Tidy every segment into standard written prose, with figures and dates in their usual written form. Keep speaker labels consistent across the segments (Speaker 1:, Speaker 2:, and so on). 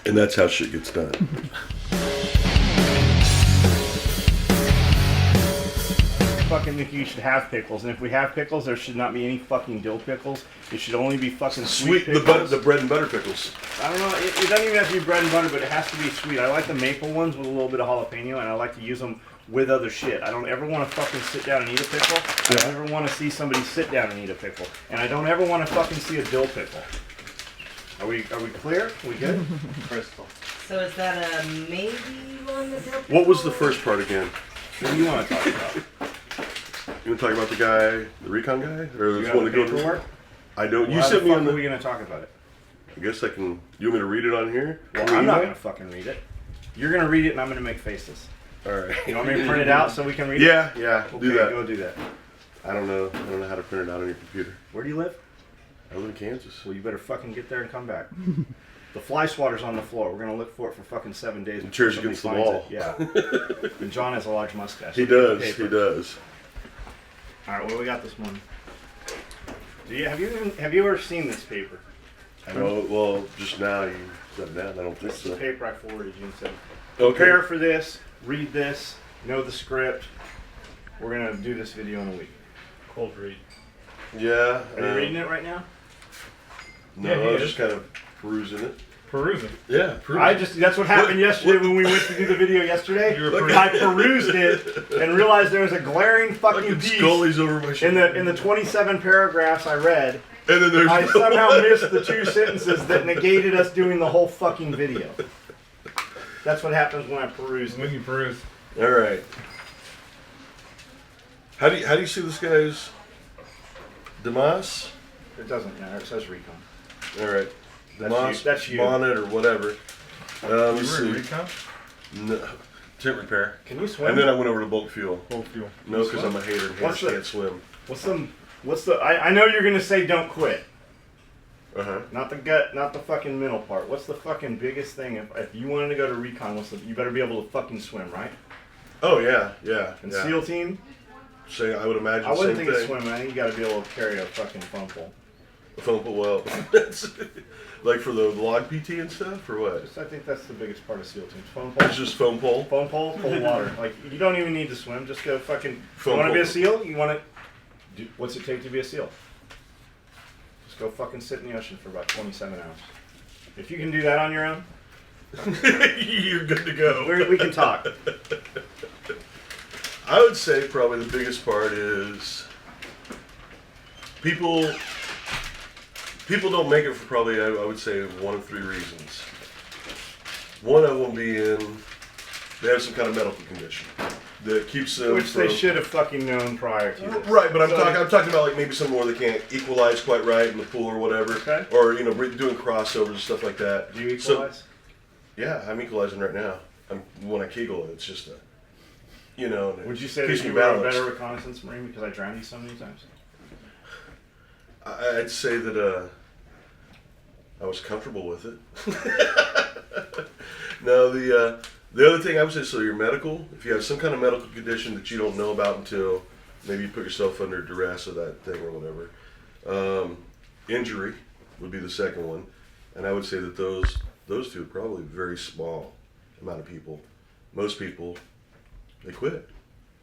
Speaker 1: And that's how shit gets done.
Speaker 2: I fucking think you should have pickles, and if we have pickles, there should not be any fucking dill pickles. It should only be fucking sweet pickles.
Speaker 1: The bread and butter pickles.
Speaker 2: I don't know, it doesn't even have to be bread and butter, but it has to be sweet. I like the maple ones with a little bit of jalapeno, and I like to use them with other shit. I don't ever want to fucking sit down and eat a pickle. I don't ever want to see somebody sit down and eat a pickle. And I don't ever want to fucking see a dill pickle. Are we clear? We good? Crystal.
Speaker 3: So is that a maybe on the dill pickle?
Speaker 1: What was the first part again?
Speaker 2: What do you want to talk about?
Speaker 1: You want to talk about the guy, the recon guy? Or
Speaker 2: You
Speaker 1: this
Speaker 2: got
Speaker 1: one
Speaker 2: the
Speaker 1: to go
Speaker 2: paperwork?
Speaker 1: I don't.
Speaker 2: Well,
Speaker 1: You
Speaker 2: how
Speaker 1: sent
Speaker 2: the
Speaker 1: me
Speaker 2: fuck
Speaker 1: on
Speaker 2: are we
Speaker 1: the.
Speaker 2: going to talk about it?
Speaker 1: I guess I can. You want me to read it on here?
Speaker 2: Well,
Speaker 1: Can we
Speaker 2: I'm not
Speaker 1: email?
Speaker 2: going to fucking read it. You're going to read it, and I'm going to make faces.
Speaker 1: All right.
Speaker 2: You want me to print it out so we can read it?
Speaker 1: Yeah,
Speaker 2: Okay,
Speaker 1: do that.
Speaker 2: go do that.
Speaker 1: I don't know how to print it out on your computer.
Speaker 2: Where do you live?
Speaker 1: I live in Kansas.
Speaker 2: Well, you better fucking get there and come back. The fly swatter's on the floor. We're going to look for it for fucking 7 days.
Speaker 1: The chair's
Speaker 2: before
Speaker 1: against the
Speaker 2: somebody
Speaker 1: wall.
Speaker 2: finds it. Yeah. And John has a large mustache.
Speaker 1: He
Speaker 2: Look at the
Speaker 1: does.
Speaker 2: paper.
Speaker 1: He does.
Speaker 2: All right, what do we got this morning? Have you ever seen this paper?
Speaker 1: I know. Well, just now you said it down. I don't think
Speaker 2: This is the
Speaker 1: so.
Speaker 2: paper I forwarded you and said,
Speaker 1: Okay.
Speaker 2: prepare for this, read this, know the script. We're going to do this video in a week.
Speaker 4: Cold read.
Speaker 1: Yeah.
Speaker 2: Are you reading it right now?
Speaker 1: No,
Speaker 4: Yeah, he
Speaker 1: I was
Speaker 4: is.
Speaker 1: just kind of perusing it.
Speaker 4: Perusing.
Speaker 1: Yeah, perusing.
Speaker 2: That's what happened yesterday when we went to do the video yesterday.
Speaker 4: You were
Speaker 2: I perused it and realized there was a glaring fucking
Speaker 1: Fucking
Speaker 2: piece
Speaker 1: Scully's over my
Speaker 2: in
Speaker 1: shoulder.
Speaker 2: the 27 paragraphs I read.
Speaker 1: And then there's
Speaker 2: I somehow missed the 2 sentences that negated us doing the whole fucking video. That's what happens when I peruse.
Speaker 4: When you peruse.
Speaker 1: All right. How do you see this guy's Damas?
Speaker 2: It doesn't matter. It says recon.
Speaker 1: All right.
Speaker 2: That's
Speaker 1: Damas
Speaker 2: you- that's you.
Speaker 1: bonnet or whatever.
Speaker 4: You
Speaker 1: Let's
Speaker 4: were in
Speaker 1: see.
Speaker 4: recon?
Speaker 1: No, tent repair.
Speaker 2: Can you swim?
Speaker 1: And then I went over to bulk fuel.
Speaker 4: Cold fuel.
Speaker 1: No, because I'm a hater and
Speaker 2: What's
Speaker 1: haters
Speaker 2: the-
Speaker 1: can't swim.
Speaker 2: What's the? I know you're gonna say don't quit.
Speaker 1: Uh huh.
Speaker 2: Not the gut, not the fucking mental part. What's the fucking biggest thing? If you wanted to go to recon, you better be able to fucking swim, right?
Speaker 1: Oh yeah, yeah.
Speaker 2: And
Speaker 1: yeah.
Speaker 2: SEAL team,
Speaker 1: Say I would imagine.
Speaker 2: I wouldn't
Speaker 1: same
Speaker 2: think
Speaker 1: thing.
Speaker 2: it's swimming. I think you got to be able to carry a fucking foam pole.
Speaker 1: Foam pole, well, that's like for the log PT and stuff, or what?
Speaker 2: I think that's the biggest part of SEAL teams. Foam pole.
Speaker 1: It's just foam pole.
Speaker 2: Foam pole, cold water. Like you don't even need to swim. Just go fucking.
Speaker 1: Foam
Speaker 2: You want to be a
Speaker 1: pole.
Speaker 2: SEAL? You want to? What's it take to be a SEAL? Just go fucking sit in the ocean for about 27 hours. If you can do that on your own,
Speaker 1: You're good to go.
Speaker 2: we can talk.
Speaker 1: I would say probably the biggest part is people don't make it for probably I would say 1 of 3 reasons. One of them being they have some kind of medical condition that keeps them
Speaker 2: Which
Speaker 1: from,
Speaker 2: they should have fucking known prior to this.
Speaker 1: Right, but I'm
Speaker 2: So-
Speaker 1: talking about like maybe someone where they can't equalize quite right in the pool or whatever,
Speaker 2: Okay.
Speaker 1: or doing crossovers and stuff like that.
Speaker 2: Do you
Speaker 1: So-
Speaker 2: equalize?
Speaker 1: yeah, I'm equalizing right now. When I Kegel, it's just a,
Speaker 2: Would you say
Speaker 1: keeps
Speaker 2: that you
Speaker 1: me
Speaker 2: were a
Speaker 1: balanced.
Speaker 2: better reconnaissance marine because I drowned you so many times?
Speaker 1: I'd say that I was comfortable with it. No, the other thing I would say, so your medical, if you have some kind of medical condition that you don't know about until maybe you put yourself under duress of that thing or whatever. Injury would be the second one, and I would say that those two are probably very small amount of people. Most people, they quit.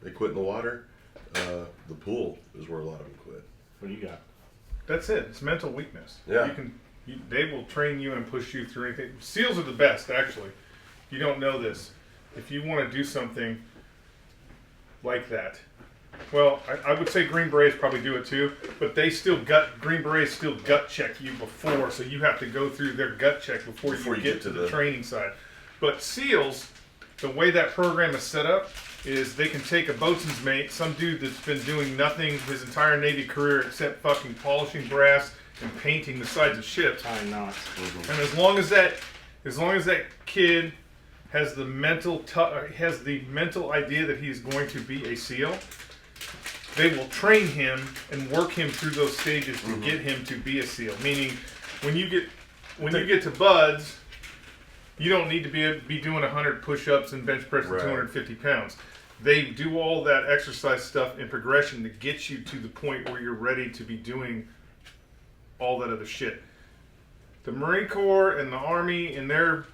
Speaker 1: They quit in the water. The pool is where a lot of them quit.
Speaker 2: What do you got?
Speaker 4: That's it. It's mental weakness.
Speaker 1: Yeah.
Speaker 4: They will train you and push you through anything. SEALs are the best, actually. You don't know this. If you want to do something like that, well, I would say Green Berets probably do it too, but Green Berets still gut check you before, so you have to go through their gut check before you get to the training side. But SEALs, the way that program is set up is they can take a boatswain's mate, some dude that's been doing nothing his entire Navy career except fucking polishing brass and painting the sides of ships.
Speaker 2: Tying knots.
Speaker 4: And as long as that kid has the mental idea that he's going to be a SEAL, they will train him and work him through those stages to get him to be a SEAL. Meaning, when you get to BUDS, you don't need to be doing 100 push-ups and bench pressing
Speaker 1: Right.
Speaker 4: 250 pounds. They do all that exercise stuff in progression to get you to the point where you're ready to be doing all that other shit. The Marine Corps and the Army and their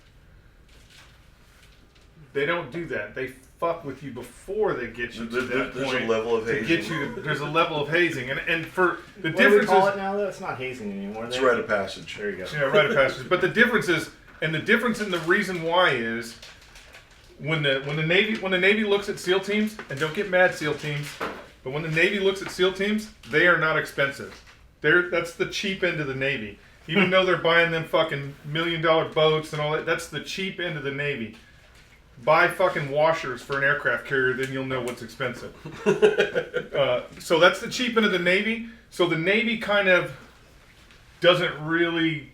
Speaker 4: They don't do that. They fuck with you before they get you to that
Speaker 1: There's
Speaker 4: point.
Speaker 1: a level of
Speaker 4: to
Speaker 1: hazing.
Speaker 4: get you, there's a level of hazing, and for the
Speaker 2: What do we
Speaker 4: difference
Speaker 2: call
Speaker 4: is,
Speaker 2: it now, though? It's not hazing anymore.
Speaker 1: It's rite of passage.
Speaker 2: There you go.
Speaker 4: yeah, rite of passage. But the difference is, and the difference in the reason why is, when the Navy looks at SEAL teams, and don't get mad, SEAL teams, but when the Navy looks at SEAL teams, they are not expensive. That's the cheap end of the Navy. Even though they're buying them fucking $1 million boats and all that, that's the cheap end of the Navy. Buy fucking washers for an aircraft carrier, then you'll know what's expensive. So that's the cheap end of the Navy. So the Navy kind of doesn't really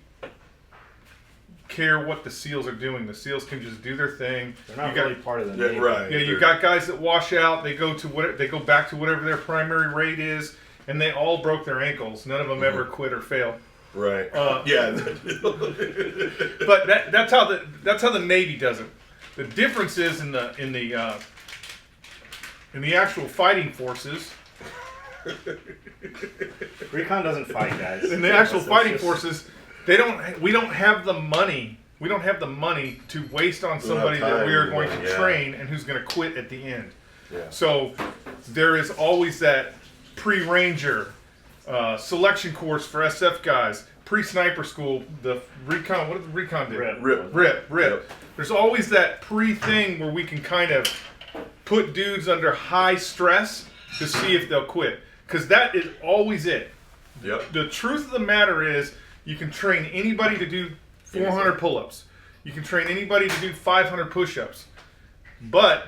Speaker 4: care what the SEALs are doing. The SEALs can just do their thing.
Speaker 2: They're not
Speaker 4: You got-
Speaker 2: really part of the
Speaker 1: Yeah,
Speaker 2: Navy.
Speaker 1: right.
Speaker 4: Yeah, you got guys that wash out. They go back to whatever their primary rate is, and they all broke their ankles. None of them ever quit or failed.
Speaker 1: Right.
Speaker 4: Yeah. But that's how the Navy does it. The difference is in the actual fighting forces.
Speaker 2: Recon doesn't fight, guys.
Speaker 4: In the actual
Speaker 2: That's
Speaker 4: fighting
Speaker 2: just-
Speaker 4: forces, we don't have the money. We don't have the money to waste on
Speaker 1: don't have
Speaker 4: somebody that
Speaker 1: time
Speaker 4: we are
Speaker 1: anymore,
Speaker 4: going to
Speaker 1: yeah.
Speaker 4: train and who's going to quit at the end.
Speaker 1: Yeah.
Speaker 4: So there is always that pre-ranger selection course for SF guys, pre-sniper school, the recon. What did the recon do?
Speaker 2: Rip.
Speaker 4: Rip.
Speaker 1: Yep.
Speaker 4: There's always that pre-thing where we can kind of put dudes under high stress to see if they'll quit. Because that is always it.
Speaker 1: Yep.
Speaker 4: The truth of the matter is, you can train anybody to do 400 pull-ups. You can train anybody to do 500 push-ups. But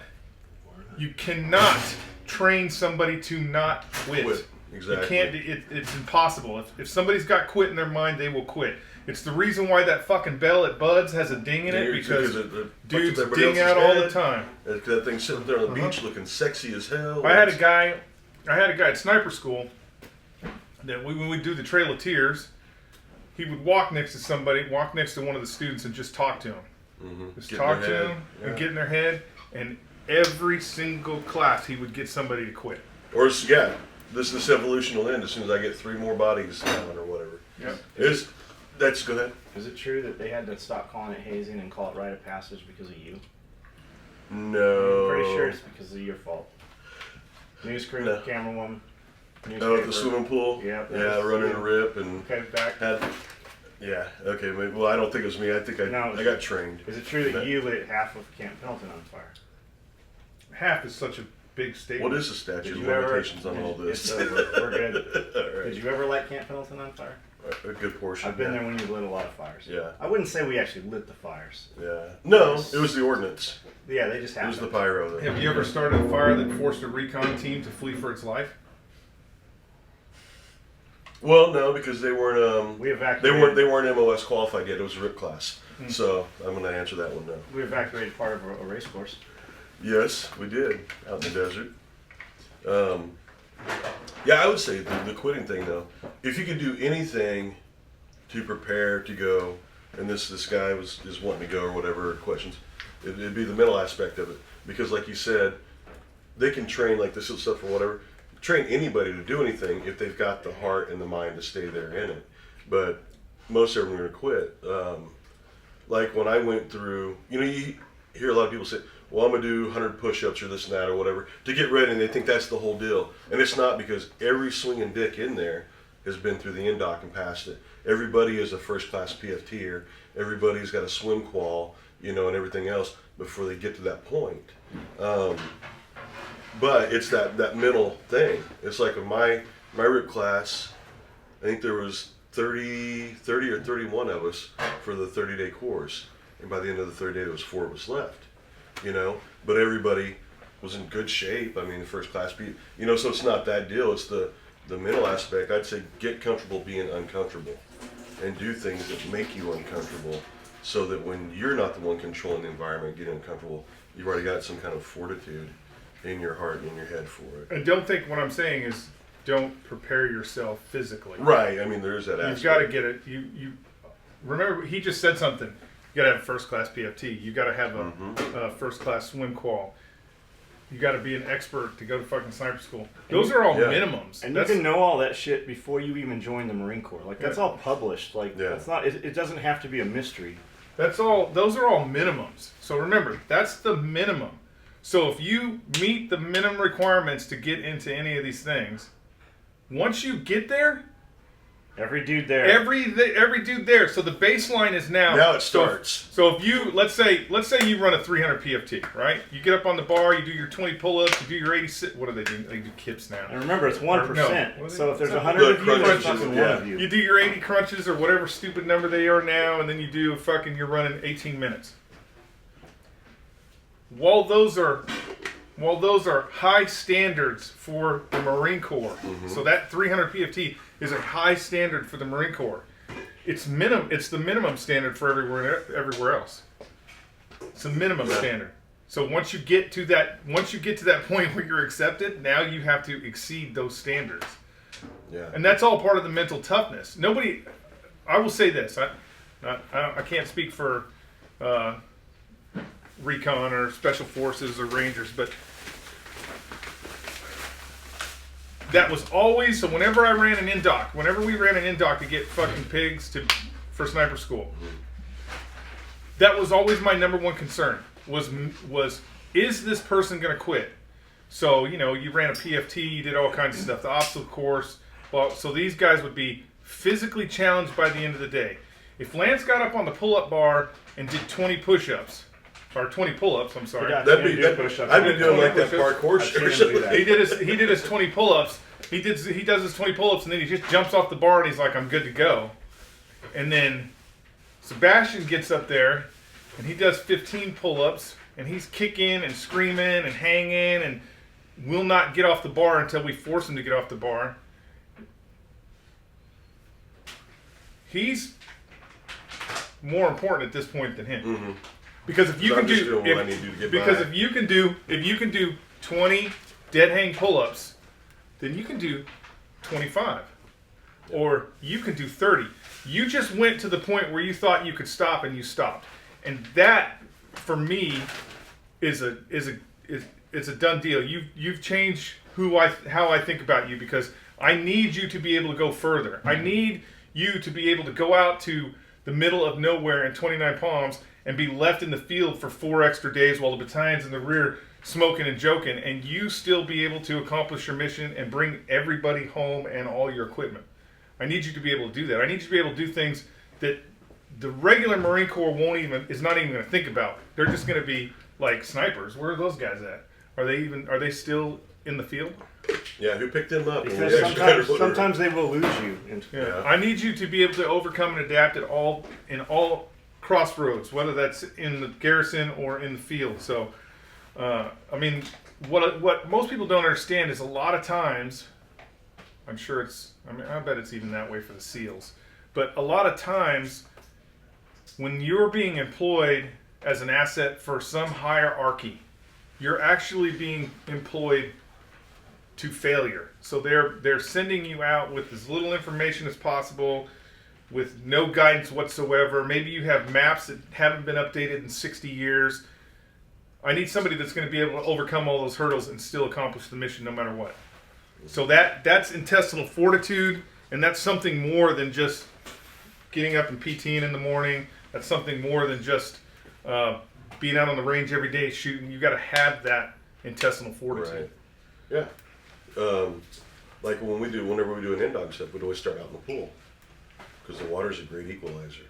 Speaker 4: you cannot train somebody to not quit.
Speaker 1: Quit. Exactly.
Speaker 4: You can't. It's impossible. If somebody's got quit in their mind, they will quit. It's the reason why that fucking bell at Bud's has a ding in it, because dudes ding out all the time.
Speaker 1: That thing sitting there on the beach looking sexy as hell.
Speaker 4: I had a guy at sniper school that when we do the Trail of Tears, he would walk next to one of the students and just talk to him. Just
Speaker 1: Get in
Speaker 4: talk
Speaker 1: their
Speaker 4: to
Speaker 1: head.
Speaker 4: him and
Speaker 1: Yeah.
Speaker 4: get in their head. And every single class, he would get somebody to quit.
Speaker 1: Or this evolution will end as soon as I get 3 more bodies down or whatever.
Speaker 4: Yep.
Speaker 1: That's go ahead.
Speaker 2: Is it true that they had to stop calling it hazing and call it rite of passage because of you?
Speaker 1: No.
Speaker 2: I'm pretty sure it's because of your fault. News crew,
Speaker 1: No.
Speaker 2: camerawoman,
Speaker 1: Oh,
Speaker 2: newspaper.
Speaker 1: at the swimming pool.
Speaker 2: Yeah, that
Speaker 1: Yeah,
Speaker 2: was-
Speaker 1: running a rip and
Speaker 2: Okay, back.
Speaker 1: had. Yeah. Okay. Well, I don't think it was me. I think
Speaker 2: No.
Speaker 1: I got trained.
Speaker 2: Is it true that
Speaker 1: No.
Speaker 2: you lit half of Camp Pendleton on fire?
Speaker 4: Half is such a big statement.
Speaker 1: What is the statute
Speaker 2: Did
Speaker 1: of
Speaker 2: you ever?
Speaker 1: limitations on all this?
Speaker 2: It's over. We're good.
Speaker 1: All right.
Speaker 2: Did you ever light Camp Pendleton on fire?
Speaker 1: A good portion.
Speaker 2: I've been
Speaker 1: yeah.
Speaker 2: there when you lit a lot of fires.
Speaker 1: Yeah.
Speaker 2: I wouldn't say we actually lit the fires.
Speaker 1: Yeah. No, it was the ordinance.
Speaker 2: Yeah, they just
Speaker 1: It was
Speaker 2: happened.
Speaker 1: the pyro. Though.
Speaker 4: Have you ever started a fire that forced a recon team to flee for its life?
Speaker 1: Well, no, because they weren't.
Speaker 2: We evacuated.
Speaker 1: They weren't MOS qualified yet. It was a RIP class. So I'm going to answer that one now.
Speaker 2: We evacuated part of a race course.
Speaker 1: Yes, we did out in the desert. Yeah, I would say the quitting thing though. If you could do anything to prepare to go, and this guy is wanting to go or whatever questions, it'd be the mental aspect of it. Because like you said, they can train like this stuff or whatever. Train anybody to do anything if they've got the heart and the mind to stay there in it. But most of them are going to quit. Like when I went through, you hear a lot of people say, well, I'm going to do 100 push-ups or this and that or whatever to get ready, and they think that's the whole deal. And it's not, because every swinging dick in there has been through the NDOC and passed it. Everybody is a first-class PFTer. Everybody's got a swim qual, and everything else before they get to that point. But it's that mental thing. It's like in my RIP class, I think there was 30 or 31 of us for the 30-day course. And by the end of the third day, there was 4 of us left. But everybody was in good shape. I mean, the first class, so it's not that deal. It's the mental aspect. I'd say get comfortable being uncomfortable and do things that make you uncomfortable so that when you're not the one controlling the environment, getting uncomfortable, you've already got some kind of fortitude in your heart and in your head for it.
Speaker 4: And don't think what I'm saying is don't prepare yourself physically.
Speaker 1: Right. I mean, there is that aspect.
Speaker 4: You've got to get it. You remember he just said something. You got to have first class PFT. You got to have a first class swim qual. You got to be an expert to go to fucking sniper school. Those are all
Speaker 1: Yeah.
Speaker 4: minimums.
Speaker 2: And
Speaker 4: That's-
Speaker 2: you can know all that shit before you even join the Marine Corps. Like, that's
Speaker 4: Yeah.
Speaker 2: all published. Like,
Speaker 1: Yeah.
Speaker 2: that's not. It doesn't have to be a mystery.
Speaker 4: That's all. Those are all minimums. So remember, that's the minimum. So if you meet the minimum requirements to get into any of these things, once you get there,
Speaker 2: Every dude there.
Speaker 4: every dude there. So the baseline is now.
Speaker 1: Now it starts.
Speaker 4: So if you let's say you run a 300 PFT, right? You get up on the bar, you do your 20 pull-ups, you do your 80. What do they do? They do kips now.
Speaker 2: And remember, it's 1%.
Speaker 4: No.
Speaker 2: So if there's
Speaker 4: The
Speaker 2: 100 of you, there's
Speaker 1: crunches,
Speaker 2: fucking
Speaker 1: yeah.
Speaker 2: one of you.
Speaker 4: You do your 80 crunches or whatever stupid number they are now, and then you do you're running 18 minutes. While those are high standards for the Marine Corps, so that 300 PFT is a high standard for the Marine Corps. It's the minimum standard for everywhere else. It's a minimum standard. So once you get to that point where you're accepted, now you have to exceed those standards.
Speaker 1: Yeah.
Speaker 4: And that's all part of the mental toughness. I will say this, I can't speak for recon or special forces or rangers, but that was always, so whenever we ran an in-dock to get fucking pigs for sniper school, that was always my number one concern, was is this person going to quit? So, you ran a PFT, you did all kinds of stuff, the obstacle course. Well, so these guys would be physically challenged by the end of the day. If Lance got up on the pull-up bar and did 20 push-ups, or 20 pull-ups, I'm sorry.
Speaker 2: Yeah.
Speaker 1: I'd be
Speaker 4: did
Speaker 1: doing like
Speaker 4: 20
Speaker 1: that parkour
Speaker 2: I've seen
Speaker 1: shit.
Speaker 2: him do that.
Speaker 4: He did his 20 pull-ups. He does his 20 pull-ups, and then he just jumps off the bar and he's like, I'm good to go. And then Sebastian gets up there and he does 15 pull-ups, and he's kicking and screaming and hanging and will not get off the bar until we force him to get off the bar. He's more important at this point than him.
Speaker 1: Mm-hmm.
Speaker 4: Because if you
Speaker 1: I'm
Speaker 4: can
Speaker 1: just
Speaker 4: do,
Speaker 1: doing what I need to do to get
Speaker 4: because
Speaker 1: by.
Speaker 4: if you can do 20 dead hang pull-ups, then you can do 25, or you can do 30. You just went to the point where you thought you could stop and you stopped, and that for me is a done deal. You've changed how I think about you, because I need you to be able to go further. I need you to be able to go out to the middle of nowhere in 29 Palms and be left in the field for 4 extra days while the battalion's in the rear smoking and joking, and you still be able to accomplish your mission and bring everybody home and all your equipment. I need you to be able to do that. I need you to be able to do things that the regular Marine Corps is not even going to think about. They're just going to be like snipers. Where are those guys at? Are they still in the field?
Speaker 1: Yeah, who picked them up?
Speaker 2: Because
Speaker 1: Yeah,
Speaker 2: sometimes they will lose you.
Speaker 4: Yeah. I need you to be able to overcome and adapt in all crossroads, whether that's in the garrison or in the field. So, what most people don't understand is a lot of times, I bet it's even that way for the SEALs, but a lot of times when you're being employed as an asset for some hierarchy, you're actually being employed to failure. So they're sending you out with as little information as possible, with no guidance whatsoever. Maybe you have maps that haven't been updated in 60 years. I need somebody that's going to be able to overcome all those hurdles and still accomplish the mission no matter what. So that's intestinal fortitude, and that's something more than just getting up and PTing in the morning. That's something more than just being out on the range every day shooting. You got to have that intestinal fortitude.
Speaker 1: Right. Yeah. Like whenever we do an in-dog stuff, we'd always start out in the pool, because the water's a great equalizer.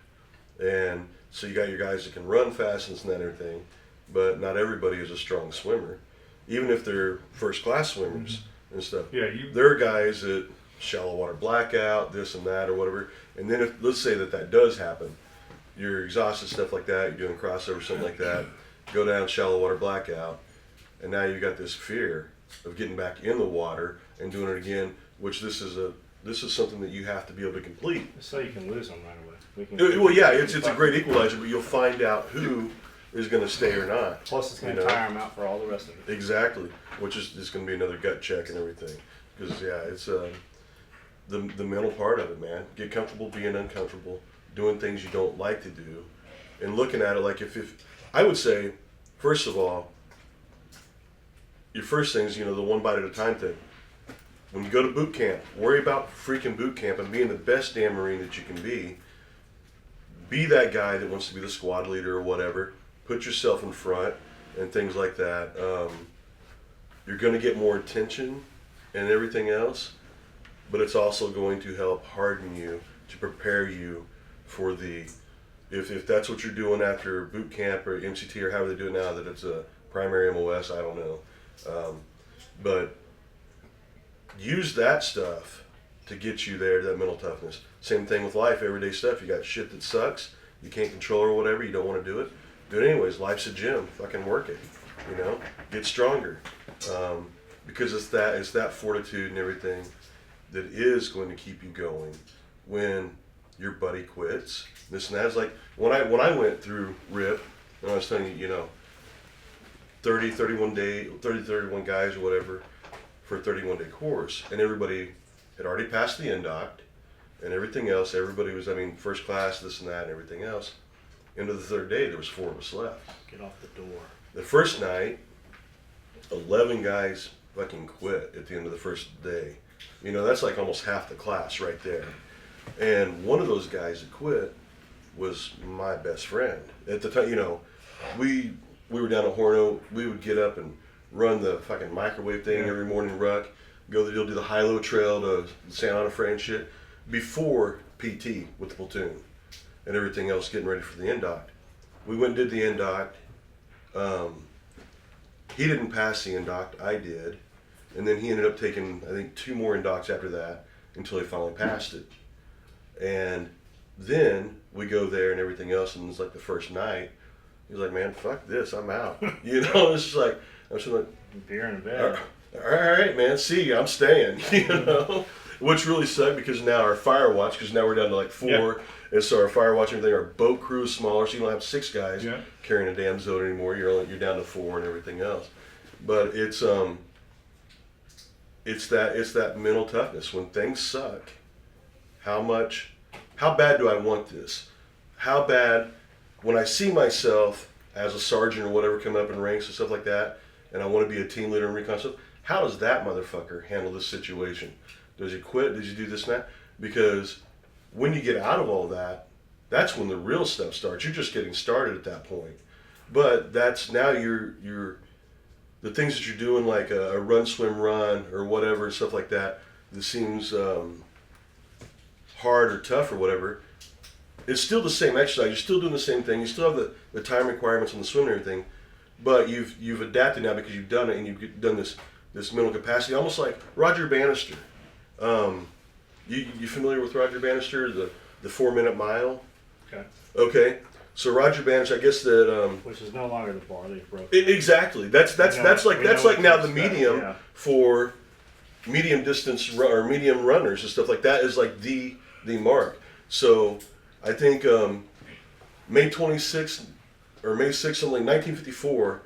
Speaker 1: And so you got your guys that can run fast and everything, but not everybody is a strong swimmer, even if they're first-class swimmers and stuff.
Speaker 4: Yeah,
Speaker 1: there are guys that shallow water blackout, this and that or whatever. And then if, let's say that does happen, you're exhausted, stuff like that, you're doing crossover, something like that, go down shallow water blackout, and now you got this fear of getting back in the water and doing it again, which this is something that you have to be able to complete.
Speaker 2: So you can lose them right away.
Speaker 1: Well, yeah, it's a great equalizer, but you'll find out who is going to stay or not.
Speaker 2: Plus, it's going to tire them out for all the rest of it.
Speaker 1: Exactly, which is just going to be another gut check and everything. Because it's the mental part of it, man. Get comfortable being uncomfortable, doing things you don't like to do, and looking at it like if I would say, first of all, your first thing is the one bite at a time thing. When you go to boot camp, worry about freaking boot camp and being the best damn Marine that you can be. be that guy that wants to be the squad leader or whatever. Put yourself in front and things like that. You're going to get more attention and everything else, but it's also going to help harden you to prepare you for the, if that's what you're doing after boot camp or MCT or however they do it now, that it's a primary MOS, I don't know. But use that stuff to get you there to that mental toughness. Same thing with life, everyday stuff. You got shit that sucks, you can't control or whatever, you don't want to do it. Do it anyways. Life's a gym. Fucking work it. You know, get stronger. Because it's that fortitude and everything that is going to keep you going when your buddy quits. This and that is like when I went through RIP, and I was telling you, you know, 31 guys or whatever for a 31-day course, and everybody had already passed the NDOC and everything else. Everybody was, I mean, first class, this and that, and everything else. End of the third day, there was 4 of us left.
Speaker 2: Get off the door.
Speaker 1: The first night, 11 guys fucking quit at the end of the first day. You know, that's like almost half the class right there. And one of those guys that quit was my best friend. At the time, you know, we were down at Horno. We would get up and run the fucking microwave thing every morning, ruck. Go to do the high-low trail to Santa Ana and shit before PT with the platoon and everything else, getting ready for the NDOC. We went and did the NDOC. He didn't pass the NDOC, I did. And then he ended up taking, I think, 2 more NDOCs after that until he finally passed it. And then we go there and everything else, and it's like the first night, he's like, man, fuck this, I'm out. You know, it's just like, I'm just like,
Speaker 2: Beer in bed.
Speaker 1: all right, man, see you, I'm staying, you know? Which really sucked because now our fire watch, because now we're down to like 4,
Speaker 4: Yeah.
Speaker 1: and so our fire watch and everything, our boat crew is smaller, so you don't have 6 guys
Speaker 4: Yeah.
Speaker 1: carrying a damn zone anymore. You're down to 4 and everything else. But it's that mental toughness when things suck. How bad do I want this? How bad, when I see myself as a sergeant or whatever coming up in ranks and stuff like that, and I want to be a team leader in recon stuff, how does that motherfucker handle this situation? Does he quit? Does he do this and that? Because when you get out of all that, that's when the real stuff starts. You're just getting started at that point. But that's now you're the things that you're doing, like a run, swim, run, or whatever, stuff like that seems hard or tough or whatever. It's still the same exercise. You're still doing the same thing. You still have the time requirements on the swim and everything, but you've adapted now because you've done it and you've done this mental capacity, almost like Roger Bannister. You familiar with Roger Bannister, the 4-minute mile?
Speaker 2: Okay.
Speaker 1: Okay. So Roger Bannister, I guess that
Speaker 2: Which is no longer the bar. They broke.
Speaker 1: exactly. That's
Speaker 2: We know
Speaker 1: like now
Speaker 2: what
Speaker 1: the
Speaker 2: to expect,
Speaker 1: medium
Speaker 2: yeah.
Speaker 1: for medium distance or medium runners and stuff like that is like the mark. So I think May 26th or May 6th, something like 1954,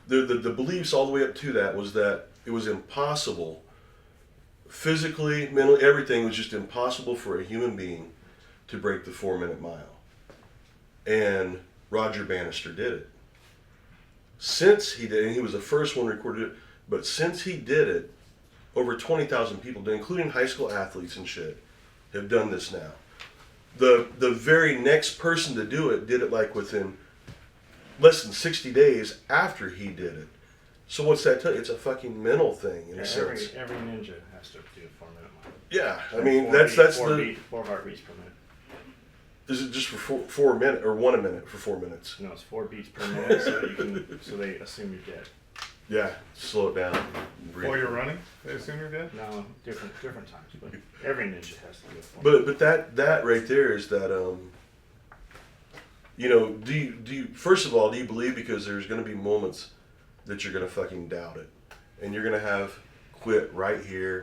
Speaker 1: the beliefs all the way up to that was that it was impossible, physically, mentally, everything was just impossible for a human being to break the 4-minute mile. And Roger Bannister did it. Since he did, and he was the first one recorded it, but since he did it, over 20,000 people did, including high school athletes and shit, have done this now. The very next person to do it did it like within less than 60 days after he did it. So what's that tell you? It's a fucking mental thing in a sense.
Speaker 2: Every ninja has to do a 4-minute mile.
Speaker 1: Yeah, I mean
Speaker 2: Four heartbeats per minute.
Speaker 1: Is it just for 4 minutes or 1 minute for 4 minutes?
Speaker 2: No, it's 4 beats per minute, so they assume you're dead.
Speaker 1: Yeah, slow it down. Breathe.
Speaker 4: While you're running, they assume you're dead?
Speaker 2: No, different times, but every ninja has to do a 4
Speaker 1: But that right there is that you know, do you first of all, do you believe, because there's going to be moments that you're going to fucking doubt it, and you're going to have quit right here,